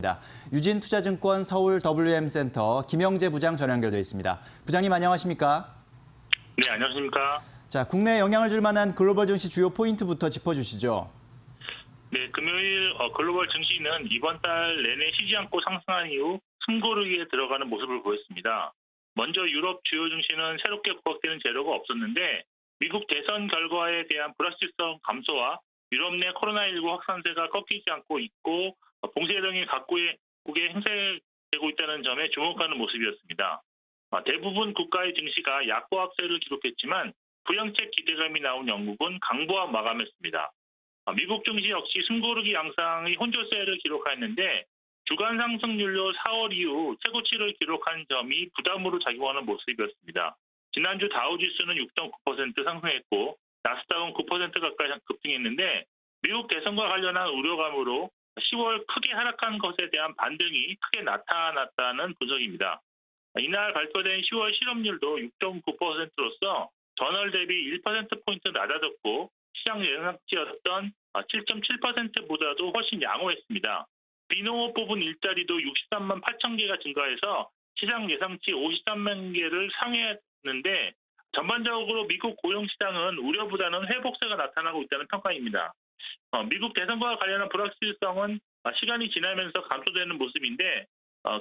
있습니다. 유진투자증권 서울 WM센터 김영재 부장 전화 연결돼 있습니다. 부장님 안녕하십니까? 네, 안녕하십니까? 자, 국내에 영향을 줄 만한 글로벌 증시 주요 포인트부터 짚어주시죠. 네, 금요일 글로벌 증시는 이번 달 내내 쉬지 않고 상승한 이후 숨고르기에 들어가는 모습을 보였습니다. 먼저 유럽 주요 증시는 새롭게 부각되는 재료가 없었는데 미국 대선 결과에 대한 불확실성 감소와 유럽 내 코로나19 확산세가 꺾이지 않고 있고 봉쇄령이 각국에 행사되고 있다는 점에 주목하는 모습이었습니다. 대부분 국가의 증시가 약보합세를 기록했지만 부양책 기대감이 나온 영국은 강보합 마감했습니다. 미국 증시 역시 숨고르기 양상의 혼조세를 기록하였는데 주간 상승률로 4월 이후 최고치를 기록한 점이 부담으로 작용하는 모습이었습니다. 지난주 다우지수는 6.9% 상승했고 나스닥은 9% 가까이 급등했는데 미국 대선과 관련한 우려감으로 10월 크게 하락한 것에 대한 반등이 크게 나타났다는 분석입니다. 이날 발표된 10월 실업률도 6.9%로서 전월 대비 1%포인트 낮아졌고 시장 예상치였던 7.7%보다도 훨씬 양호했습니다. 비농업 부분 일자리도 63만 8천 개가 증가해서 시장 예상치 53만 개를 상회했는데 전반적으로 미국 고용시장은 우려보다는 회복세가 나타나고 있다는 평가입니다. 미국 대선과 관련한 불확실성은 시간이 지나면서 감소되는 모습인데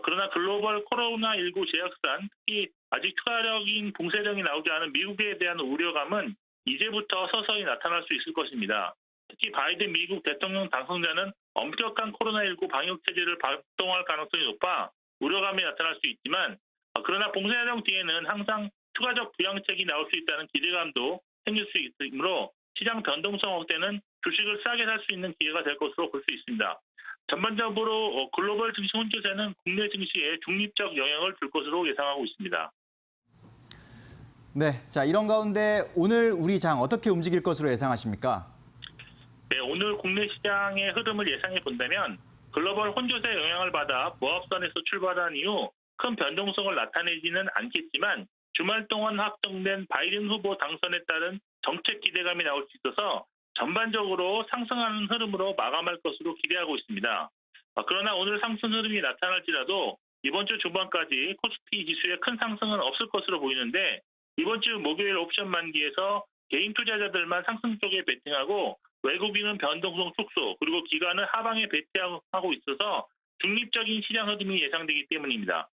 그러나 글로벌 코로나19 재확산, 특히 아직 추가적인 봉쇄령이 나오지 않은 미국에 대한 우려감은 이제부터 서서히 나타날 수 있을 것입니다. 특히 바이든 미국 대통령 당선자는 엄격한 코로나19 방역 체제를 발동할 가능성이 높아 우려감이 나타날 수 있지만 그러나 봉쇄령 뒤에는 항상 추가적 부양책이 나올 수 있다는 기대감도 생길 수 있으므로 시장 변동성 확대는 주식을 싸게 살 수 있는 기회가 될 것으로 볼 수 있습니다. 전반적으로 글로벌 증시 혼조세는 국내 증시에 중립적 영향을 줄 것으로 예상하고 있습니다. 네, 자 이런 가운데 오늘 우리 장 어떻게 움직일 것으로 예상하십니까? 네, 오늘 국내 시장의 흐름을 예상해 본다면 글로벌 혼조세 영향을 받아 모합선에서 출발한 이후 큰 변동성을 나타내지는 않겠지만 주말 동안 확정된 바이든 후보 당선에 따른 정책 기대감이 나올 수 있어서 전반적으로 상승하는 흐름으로 마감할 것으로 기대하고 있습니다. 그러나 오늘 상승 흐름이 나타날지라도 이번 주 중반까지 코스피 지수의 큰 상승은 없을 것으로 보이는데 이번 주 목요일 옵션 만기에서 개인 투자자들만 상승 쪽에 베팅하고 외국인은 변동성 축소 그리고 기관은 하방에 베팅하고 있어서 중립적인 시장 흐름이 예상되기 때문입니다.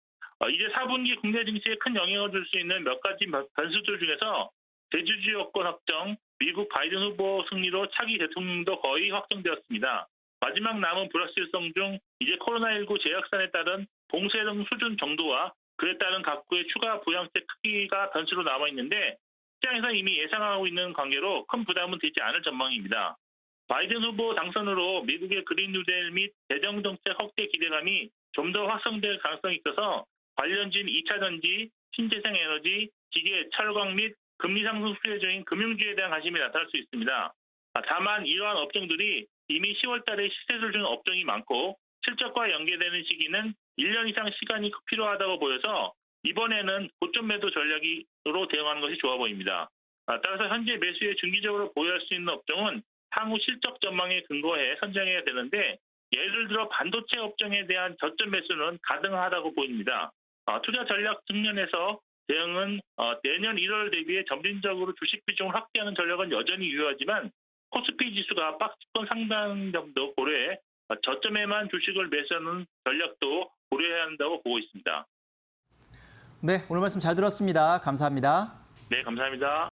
이제 4분기 국내 증시에 큰 영향을 줄 수 있는 몇 가지 변수들 중에서 대주주 여권 확정, 미국 바이든 후보 승리로 차기 대통령도 거의 확정되었습니다. 마지막 남은 불확실성 중 이제 코로나19 재확산에 따른 봉쇄령 수준 정도와 그에 따른 각국의 추가 부양책 크기가 변수로 남아있는데 시장에서 이미 예상하고 있는 관계로 큰 부담은 되지 않을 전망입니다. 바이든 후보 당선으로 미국의 그린 뉴딜 및 대정정책 확대 기대감이 좀 더 확산될 가능성이 있어서 관련진 2차 전지, 신재생 에너지, 기계, 철강 및 금리 상승 수혜 중인 금융주에 대한 관심이 나타날 수 있습니다. 다만 이러한 업종들이 이미 10월 달에 시세를 준 업종이 많고 실적과 연계되는 시기는 1년 이상 시간이 필요하다고 보여서 이번에는 고점 매도 전략으로 대응하는 것이 좋아 보입니다. 따라서 현재 매수에 중기적으로 보유할 수 있는 업종은 향후 실적 전망에 근거해 선정해야 되는데 예를 들어 반도체 업종에 대한 저점 매수는 가능하다고 보입니다. 투자 전략 측면에서 대응은 내년 1월 대비해 점진적으로 주식 비중을 확대하는 전략은 여전히 유효하지만 코스피 지수가 박스권 상당 정도 고려해 저점에만 주식을 매수하는 전략도 고려해야 한다고 보고 있습니다. 네, 오늘 말씀 잘 들었습니다. 감사합니다. 네, 감사합니다.